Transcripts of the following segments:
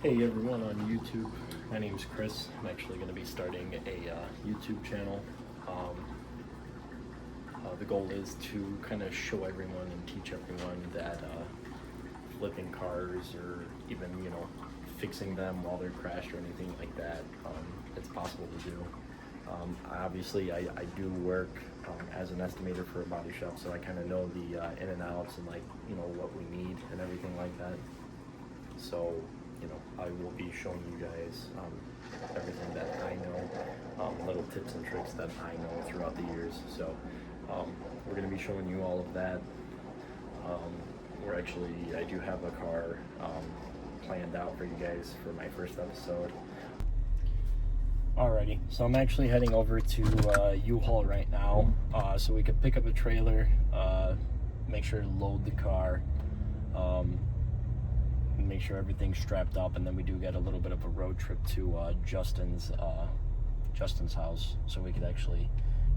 Hey everyone on YouTube, my name is Chris. I'm actually going to be starting a YouTube channel. The goal is to kind of show everyone and teach everyone that flipping cars or even, fixing them while they're crashed or anything like that, it's possible to do. Obviously, I do work as an estimator for a body shop, so I kind of know the in and outs and what we need and everything like that. So, I will be showing you guys everything that I know, little tips and tricks that I know throughout the years. So, we're going to be showing you all of that. I do have a car planned out for you guys for my first episode. Alrighty, so I'm actually heading over to U-Haul right now, so we could pick up a trailer, make sure to load the car, make sure everything's strapped up, and then we do get a little bit of a road trip to Justin's house, so we could actually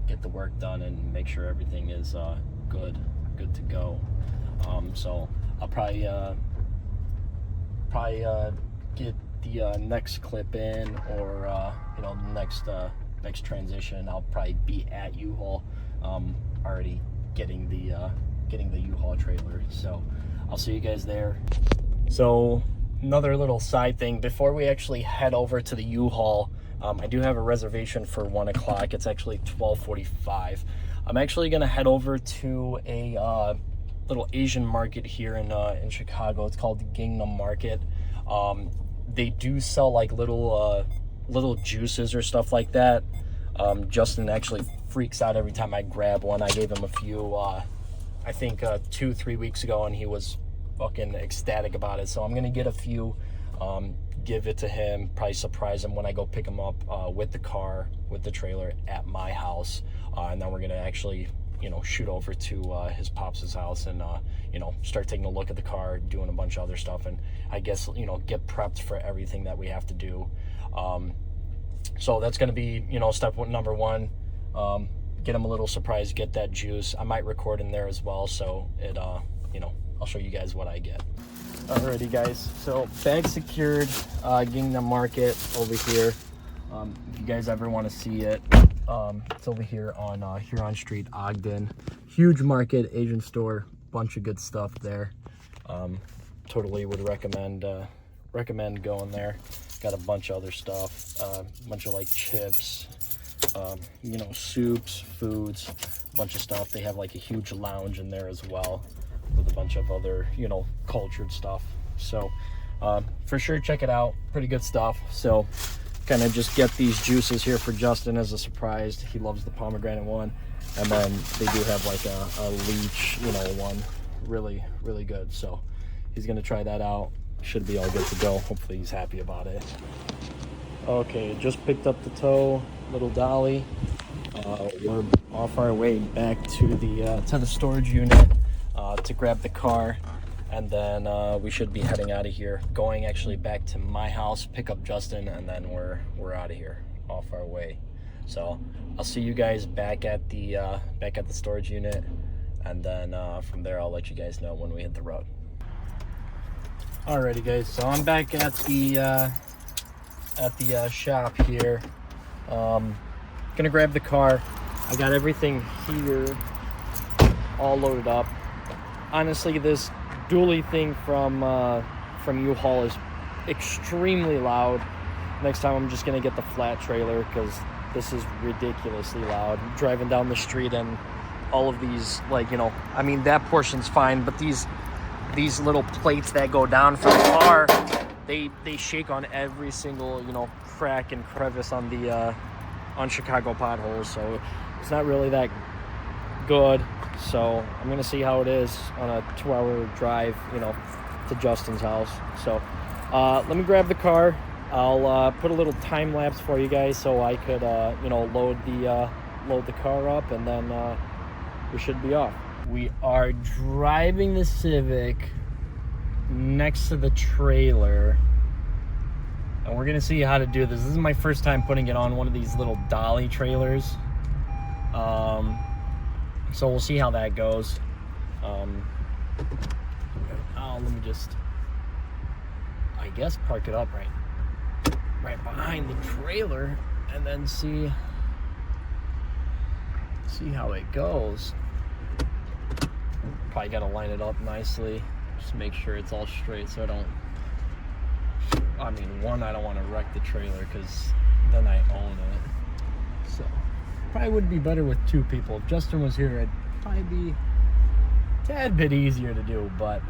get the work done and make sure everything is good to go. So I'll probably get the next clip in, or the next transition. I'll probably be at U-Haul, already getting the U-Haul trailer. So I'll see you guys there. So another little side thing before we actually head over to the U-Haul, I do have a reservation for 1 o'clock. It's actually 12:45. I'm actually gonna head over to a little Asian market here in Chicago. It's called the Gangnam Market. They do sell like little juices or stuff like that. Justin actually freaks out every time I grab one. I gave him a few, I think 2-3 weeks ago, and he was fucking ecstatic about it. So I'm gonna get a few, give it to him, probably surprise him when I go pick him up with the car, with the trailer at my house, and then we're gonna actually shoot over to his pops' house and start taking a look at the car, doing a bunch of other stuff, and I guess get prepped for everything that we have to do. So that's gonna be step number one. Get him a little surprise, get that juice. I might record in there as well, so it I'll show you guys what I get. Alrighty guys, so bag secured, Gangnam Market over here. If you guys ever want to see it, it's over here on Huron Street, Ogden. Huge market, Asian store, bunch of good stuff there. Totally would recommend going there. Got a bunch of other stuff, a bunch of like chips, soups, foods, a bunch of stuff. They have like a huge lounge in there as well, with a bunch of other, cultured stuff. So for sure, check it out. Pretty good stuff. So kind of just get these juices here for Justin as a surprise. He loves the pomegranate one. And then they do have like a leech, one. Really, really good. So he's going to try that out. Should be all good to go. Hopefully he's happy about it. Okay, just picked up the tow, little dolly. We're off our way back to the storage unit to grab the car, and then we should be heading out of here, going actually back to my house, pick up Justin, and then we're out of here, off our way. So I'll see you guys back at the storage unit, and then from there I'll let you guys know when we hit the road. Alrighty guys, so I'm back at the shop here. Gonna grab the car. I got everything here all loaded up. Honestly, this dually thing from U-Haul is extremely loud. Next time I'm just gonna get the flat trailer, because this is ridiculously loud. I'm driving down the street and all of these, that portion's fine, but these little plates that go down from the car, they shake on every single crack and crevice on Chicago potholes. So it's not really that good. So I'm gonna see how it is on a 2-hour drive to Justin's house. So let me grab the car. I'll put a little time lapse for you guys so I could load the car up, and then we should be off. We are driving the Civic next to the trailer, and we're gonna see how to do this. This is my first time putting it on one of these little dolly trailers, so we'll see how that goes. Let me just I guess park it up right behind the trailer and then see how it goes. Probably gotta line it up nicely, just make sure it's all straight so I don't, I don't want to wreck the trailer because then I own it. So probably would be better with 2 people. If Justin was here, it'd probably be a tad bit easier to do, but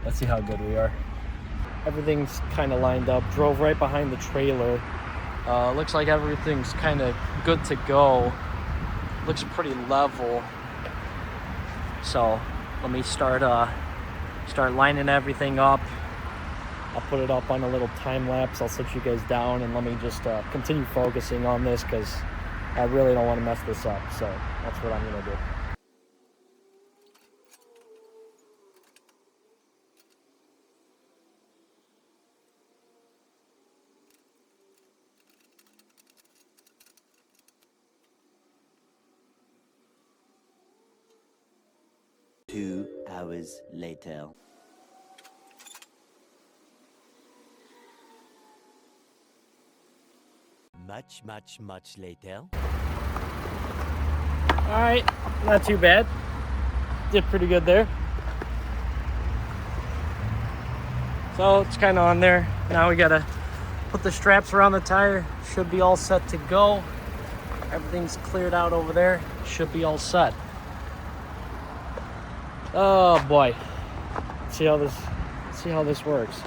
let's see how good we are. Everything's kind of lined up. Drove right behind the trailer. Looks like everything's kind of good to go. Looks pretty level. So let me start lining everything up. I'll put it up on a little time lapse. I'll sit you guys down and let me just continue focusing on this because I really don't want to mess this up. So that's what I'm gonna do. Two hours later. Much later. All right, not too bad. Did pretty good there. So it's kind of on there. Now we gotta put the straps around the tire. Should be all set to go. Everything's cleared out over there. Should be all set. Oh boy. See how this works.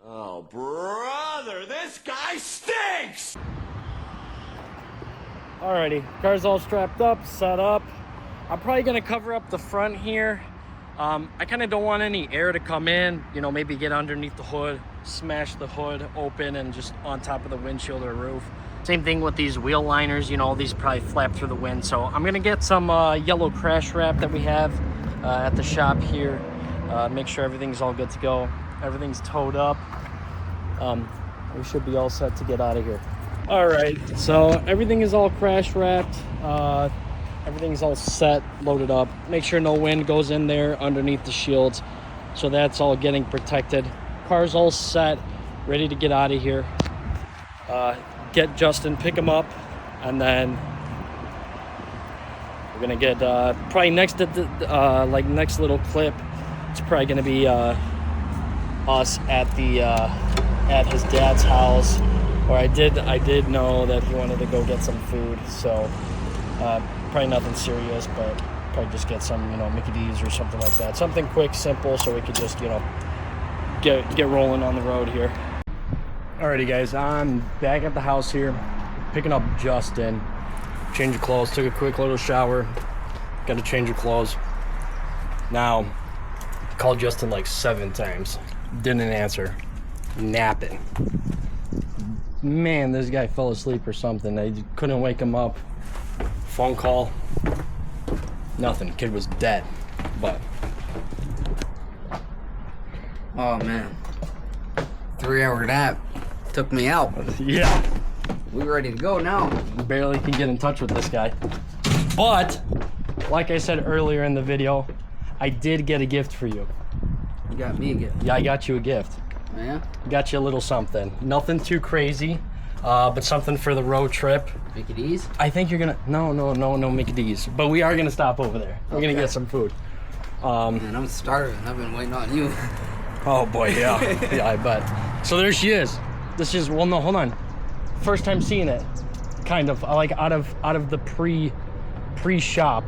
Oh, brother, this guy stinks! Alrighty, car's all strapped up, set up. I'm probably gonna cover up the front here. I kind of don't want any air to come in, you know, maybe get underneath the hood, smash the hood open and just on top of the windshield or roof. Same thing with these wheel liners, you know, these probably flap through the wind. So I'm gonna get some yellow crash wrap that we have at the shop here. Make sure everything's all good to go. Everything's towed up. We should be all set to get out of here. All right, so everything is all crash wrapped. Everything's all set, loaded up. Make sure no wind goes in there underneath the shields. So that's all getting protected. Car's all set, ready to get out of here. Get Justin, pick him up, and then we're gonna get probably next to the next little clip. It's probably gonna be us at the at his dad's house. Or I did know that he wanted to go get some food, so probably nothing serious, but probably just get some, you know, Mickey D's or something like that. Something quick, simple, so we could just, you know, get rolling on the road here. Alrighty guys, I'm back at the house here, picking up Justin. Change of clothes, took a quick little shower, got to change of clothes. Now, called Justin like 7 times, didn't answer, napping. Man, this guy fell asleep or something. I couldn't wake him up. Phone call, nothing. Kid was dead, but. Oh man, 3-hour nap took me out. Yeah. We ready to go now. Barely can get in touch with this guy. But, like I said earlier in the video, I did get a gift for you. You got me a gift. Yeah, I got you a gift. Yeah? Got you a little something. Nothing too crazy, but something for the road trip. Mickey D's? I think you're gonna, no Mickey D's. But we are gonna stop over there. We're gonna get some food. Man, I'm starving. I've been waiting on you. Oh boy, yeah. Yeah, I bet. So there she is. This is, well no, hold on. First time seeing it. Kind of, like out of the pre-shop,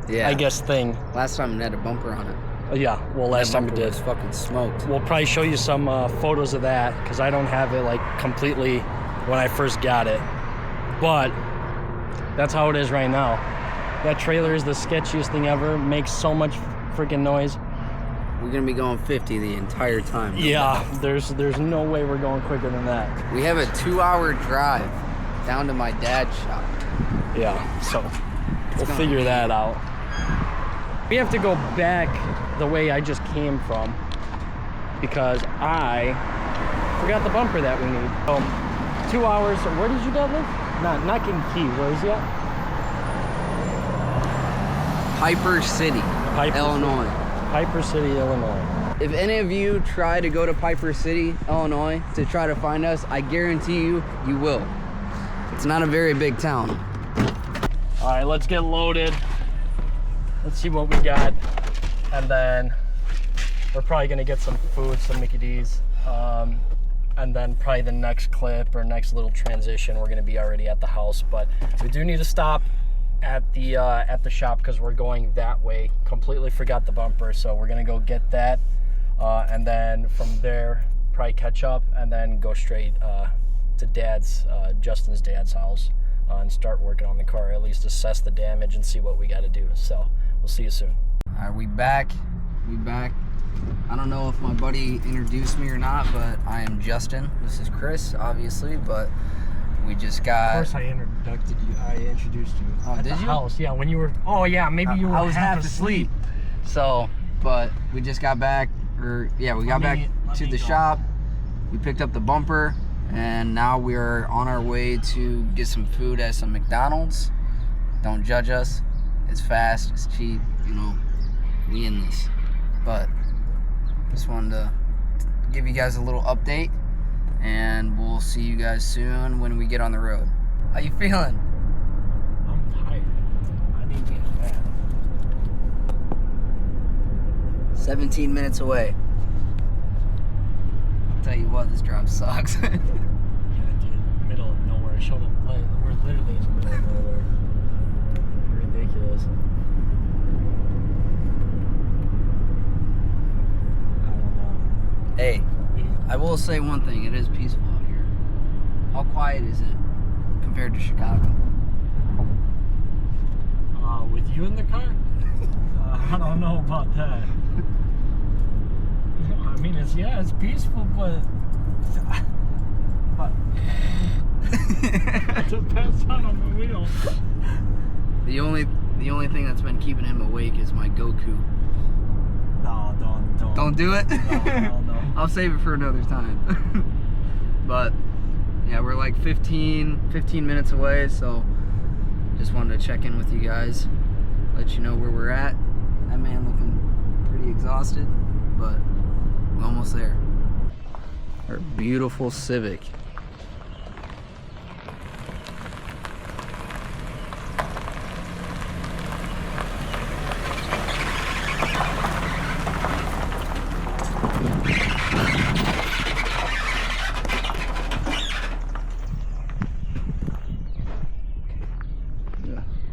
Yeah. I guess, thing. Last time it had a bumper on it. Yeah, well last time we did. Was fucking smoked. We'll probably show you some photos of that because I don't have it like completely when I first got it. But that's how it is right now. That trailer is the sketchiest thing ever. Makes so much freaking noise. We're gonna be going 50 the entire time. Yeah, there's no way we're going quicker than that. We have a 2-hour drive down to my dad's shop. Yeah, so we'll figure that out. We have to go back the way I just came from. because I forgot the bumper that we need. 2 hours. Where did you guys live? Not in Key. Where is he at? Piper City, Illinois. Piper City, Illinois. If any of you try to go to Piper City, Illinois to try to find us, I guarantee you, you will. It's not a very big town. All right, let's get loaded. Let's see what we got. And then we're probably gonna get some food, some Mickey D's. And then probably the next clip or next little transition, we're gonna be already at the house. But we do need to stop at the shop because we're going that way. Completely forgot the bumper, so we're gonna go get that. And then from there, probably catch up and then go straight to Justin's dad's house and start working on the car, at least assess the damage and see what we got to do. So we'll see you soon. All right, we back. I don't know if my buddy introduced me or not, but I am Justin. This is Chris, obviously, but we just got... Of course I introduced you. Oh, at did the you? house, yeah, when you were... Oh, yeah, maybe you were I was half asleep. So, but we just got back, we got back to the shop. We picked up the bumper, and now we are on our way to get some food at some McDonald's. Don't judge us. It's fast, it's cheap, you know, we in this. But just wanted to give you guys a little update, and we'll see you guys soon when we get on the road. How you feeling? I'm tired. I need to get back. 17 minutes away. I'll tell you what, this drive sucks. Yeah, dude, middle of nowhere. Show them, we're literally in the middle of nowhere. Ridiculous. I don't know. Hey, I will say one thing, it is peaceful out here. How quiet is it compared to Chicago? With you in the car? I don't know about that. I mean, it's peaceful, but it depends on the wheel. The only thing that's been keeping him awake is my Goku. No, don't. Don't do it? No. I'll save it for another time. But yeah, we're like 15 minutes away, so just wanted to check in with you guys, let you know where we're at. That man looking pretty exhausted, but we're almost there. Our beautiful Civic.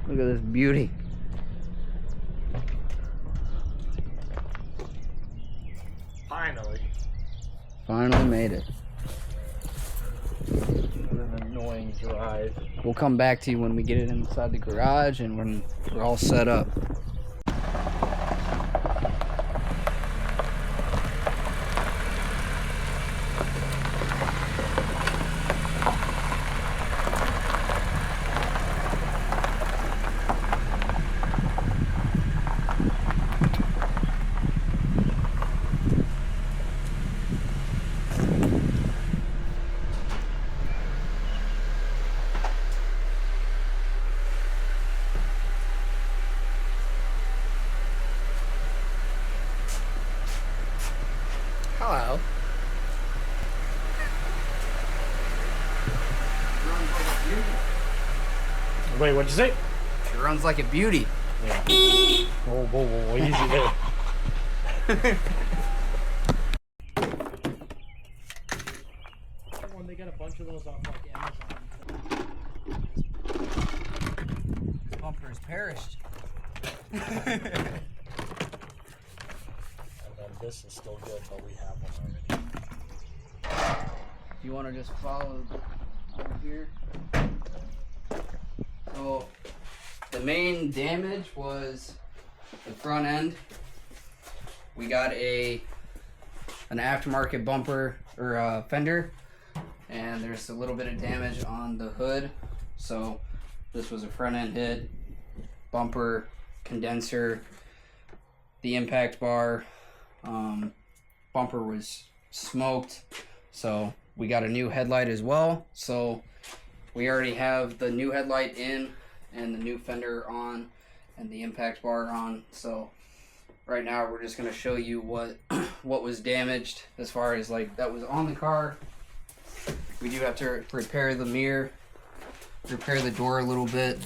Look at this beauty. Finally made it. What an annoying drive. We'll come back to you when we get it inside the garage and when we're all set up. Hello. Wait, what'd you say? It runs like a beauty. Yeah. Whoa, easy there. When they got a bunch of those off like Amazon. This bumper is perished. And then this is still good, but we have one already. If you want to just follow over here. So the main damage was the front end. We got an aftermarket bumper or fender, and there's a little bit of damage on the hood. So this was a front end hit, bumper, condenser, the impact bar, bumper was smoked, so we got a new headlight as well. So we already have the new headlight in and the new fender on and the impact bar on. So right now we're just going to show you what was damaged as far as like that was on the car. We do have to repair the mirror, repair the door a little bit,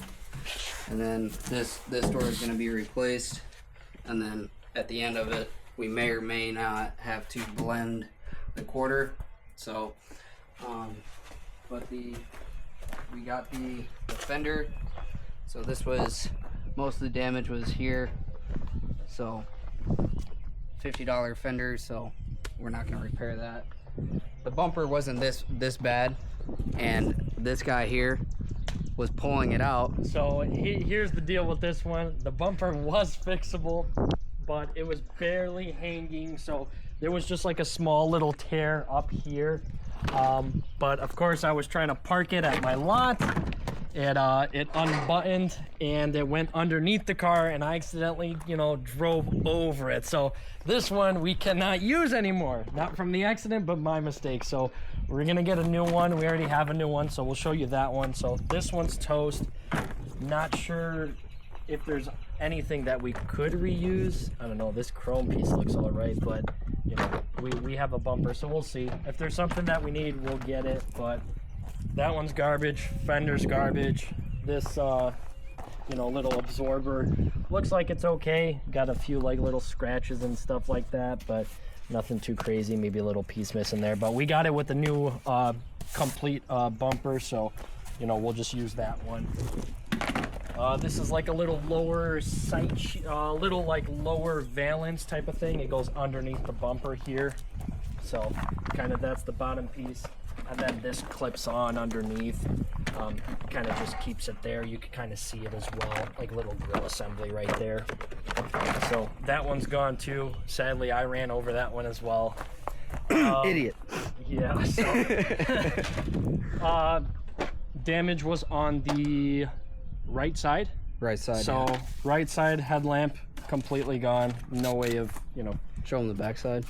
and then this door is going to be replaced. And then at the end of it, we may or may not have to blend the quarter. So, we got the fender. So this was, most of the damage was here. So $50 fender, so we're not gonna repair that. The bumper wasn't this bad, and this guy here was pulling it out. So here's the deal with this one. The bumper was fixable, but it was barely hanging, so there was just like a small little tear up here. But of course I was trying to park it at my lot. It unbuttoned and it went underneath the car, and I accidentally, drove over it. So this one we cannot use anymore. Not from the accident, but my mistake. So we're gonna get a new one. We already have a new one, so we'll show you that one. So this one's toast. Not sure if there's anything that we could reuse. I don't know, this chrome piece looks all right, but we have a bumper, so we'll see. If there's something that we need, we'll get it, but that one's garbage. Fender's garbage. This little absorber looks like it's okay. Got a few like little scratches and stuff like that, but nothing too crazy. Maybe a little piece missing there, but we got it with the new complete bumper, so we'll just use that one. This is like a little lower sight, little like lower valance type of thing. It goes underneath the bumper here, so kind of that's the bottom piece. And then this clips on underneath, kind of just keeps it there. You can kind of see it as well, like a little grill assembly right there. So that one's gone too. Sadly, I ran over that one as well. Idiot. Yeah. So, damage was on the right side. Right side. So yeah. Right side headlamp completely gone. No way of, Show them the back side.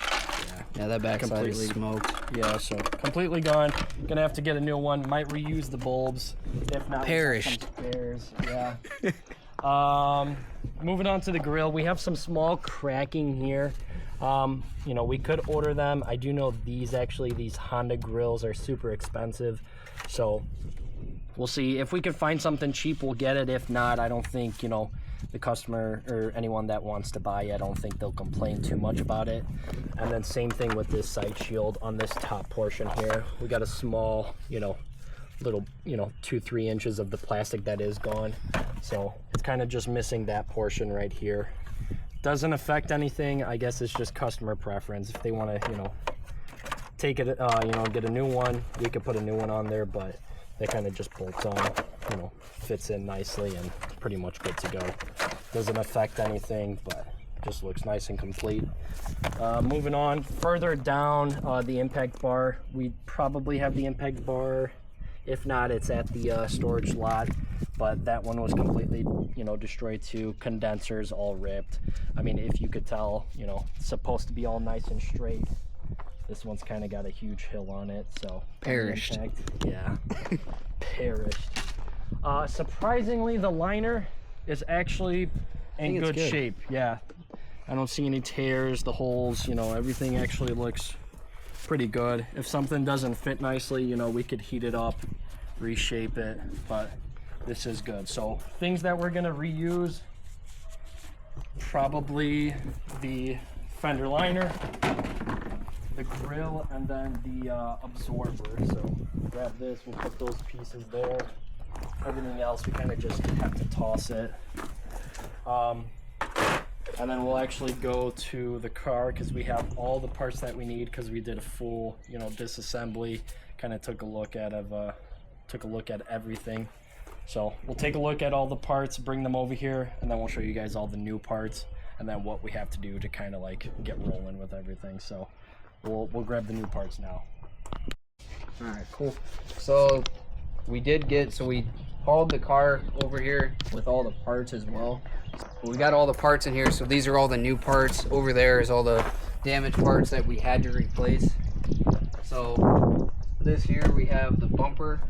Yeah, that back side is smoked. Yeah, so completely gone. Gonna have to get a new one. Might reuse the bulbs. If not, Perished. Spares. Yeah. Moving on to the grill, we have some small cracking here. We could order them. I do know these Honda grills are super expensive, so we'll see. If we can find something cheap, we'll get it. If not, I don't think the customer or anyone that wants to buy it, I don't think they'll complain too much about it. And then same thing with this side shield on this top portion here. We got a small, little, 2-3 inches of the plastic that is gone. So it's kind of just missing that portion right here. Doesn't affect anything. I guess it's just customer preference. If they want to, take it, get a new one, we could put a new one on there, but that kind of just bolts on, fits in nicely and pretty much good to go. Doesn't affect anything, but just looks nice and complete. Moving on, further down the impact bar, we probably have the impact bar. If not, it's at the storage lot, but that one was completely, destroyed too. Condensers all ripped. I mean, if you could tell, it's supposed to be all nice and straight. This one's kind of got a huge hill on it, so perished. Yeah, perished. Surprisingly, the liner is actually in good shape. Yeah, I don't see any tears. The holes, everything actually looks pretty good. If something doesn't fit nicely, we could heat it up, reshape it, but this is good. So things that we're gonna reuse, probably the fender liner, the grill, and then the absorber. So grab this, we'll put those pieces there. Everything else we kind of just have to toss it. And then we'll actually go to the car because we have all the parts that we need, because we did a full disassembly. Kind of took a look at everything. So we'll take a look at all the parts, bring them over here, and then we'll show you guys all the new parts and then what we have to do to kind of like get rolling with everything. So we'll grab the new parts now. All right, cool. So we hauled the car over here with all the parts as well. We got all the parts in here, so these are all the new parts. Over there is all the damaged parts that we had to replace. So this here, we have the bumper.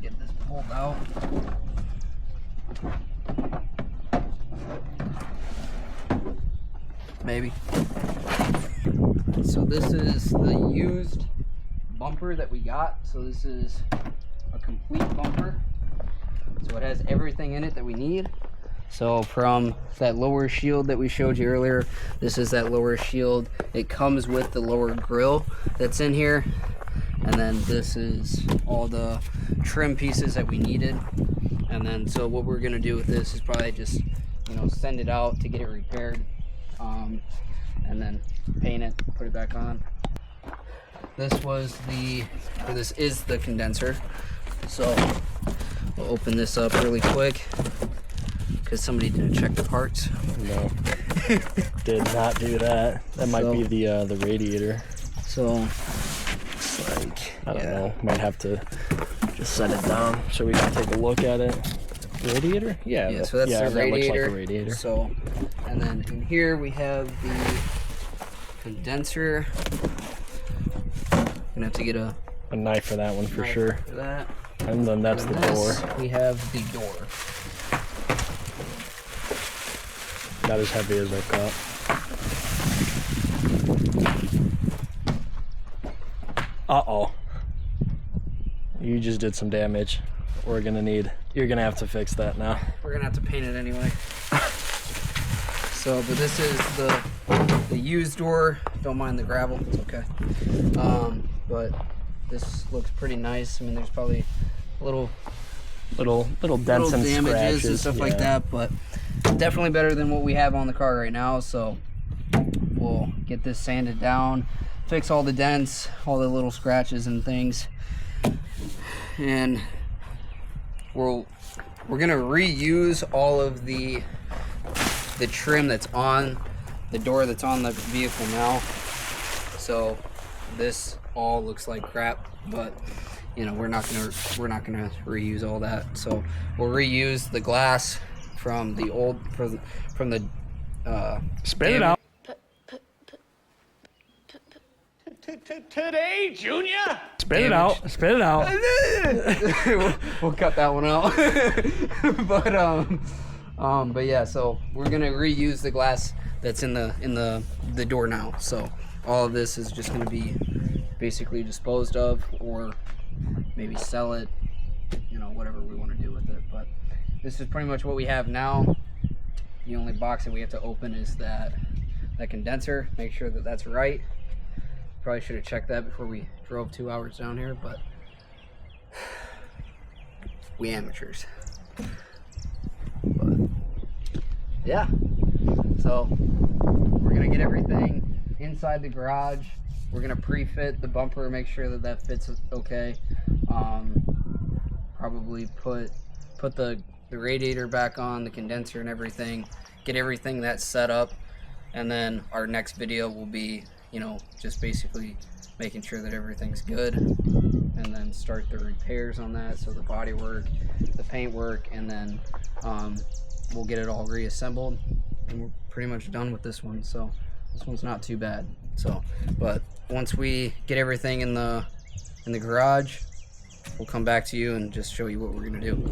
Get this pulled out. Maybe. So this is the used bumper that we got. So this is a complete bumper. So it has everything in it that we need. So from that lower shield that we showed you earlier, this is that lower shield. It comes with the lower grill that's in here. And then this is all the trim pieces that we needed. And then so what we're gonna do with this is probably just, you know, send it out to get it repaired. And then paint it, put it back on. This is the condenser. So we'll open this up really quick because somebody didn't check the parts. No, did not do that. That might be the radiator. So it's like, I don't know. Might have to just set it down so we can take a look at it. Radiator? Yeah. So that's the that radiator. looks like a radiator. So, and then in here we have the condenser. Gonna have to get a knife for that one for sure. For that. And then that's the door. We have the door. Not as heavy as I thought. Uh-oh. You just did some damage. You're gonna have to fix that now. We're gonna have to paint it anyway. So, but this is the used door. Don't mind the gravel, it's okay. But this looks pretty nice. I mean, there's probably little dents and damages scratches and stuff like that, but definitely better than what we have on the car right now. So we'll get this sanded down, fix all the dents, all the little scratches and things, and we're gonna reuse all of the trim that's on the door that's on the vehicle now. So this all looks like crap, but you know, we're not gonna reuse all that. So we'll reuse the glass from the old from the spit it out. Today, Junior? Spit it out. Spit it out. we'll cut that one out. But yeah, so we're gonna reuse the glass that's in the door now. So all of this is just gonna be basically disposed of, or maybe sell it, you know, whatever we want to do with it. But this is pretty much what we have now. The only box that we have to open is that condenser. Make sure that that's right. Probably should have checked that before we drove 2 hours down here, but we amateurs. But yeah, so we're gonna get everything inside the garage. We're gonna pre-fit the bumper, make sure that that fits okay. Probably put the radiator back on, the condenser and everything, get everything that's set up, and then our next video will be, you know, just basically making sure that everything's good, and then start the repairs on that. So the body work, the paint work, and then we'll get it all reassembled, and we're pretty much done with this one. So this one's not too bad. So, but once we get everything in the garage, we'll come back to you and just show you what we're gonna do.